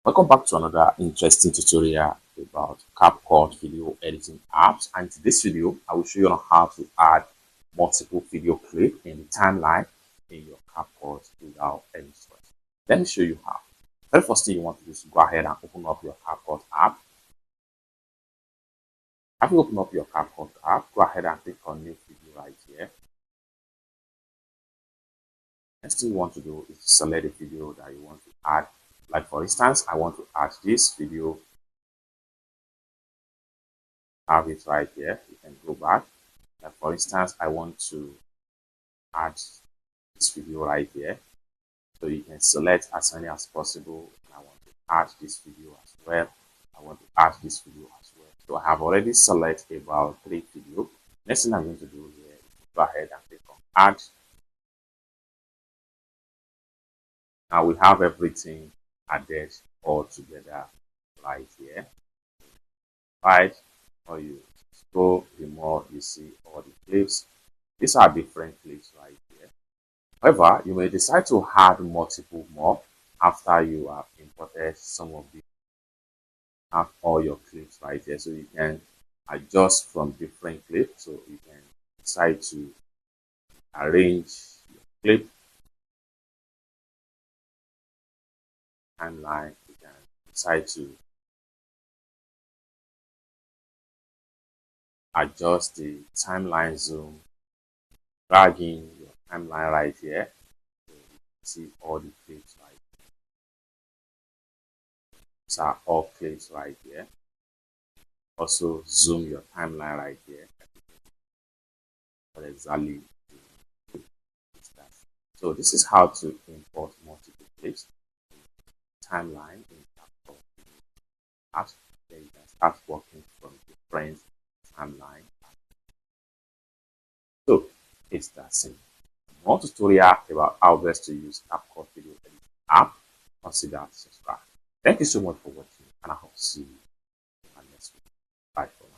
Welcome back to another interesting tutorial about CapCut video editing apps. And in this video, I will show you on how to add multiple video clips in the timeline in your CapCut without any sweat. Let me show you how. Very first thing you want to do is go ahead and open up your CapCut app. After you open up your CapCut app, go ahead and click on new video right here. Next thing you want to do is select a video that you want to add. Like for instance, I want to add this video. Have it right here. You can go back. Like for instance, I want to add this video right here. So you can select as many as possible. And I want to add this video as well. I want to add this video as well. So I have already selected about 3 videos. Next thing I'm going to do here is go ahead and click on add. Now we have everything added all together right here. Right, or you scroll, the more you see all the clips. These are different clips right here. However, you may decide to add multiple more after you have imported some of the have all your clips right here. So you can adjust from different clips. So you can decide to arrange your clip timeline. You can decide to adjust the timeline zoom, drag in your timeline right here. So you can see all the clips right here. These are all clips right here. Also zoom your timeline right here. Exactly. So this is how to import multiple clips timeline in CapCut. After then you can start working from different timeline. So it's that simple. More tutorial about how best to use CapCut video editing app. Consider to subscribe. Thank you so much for watching, and I hope to see you in my next video. Bye for now.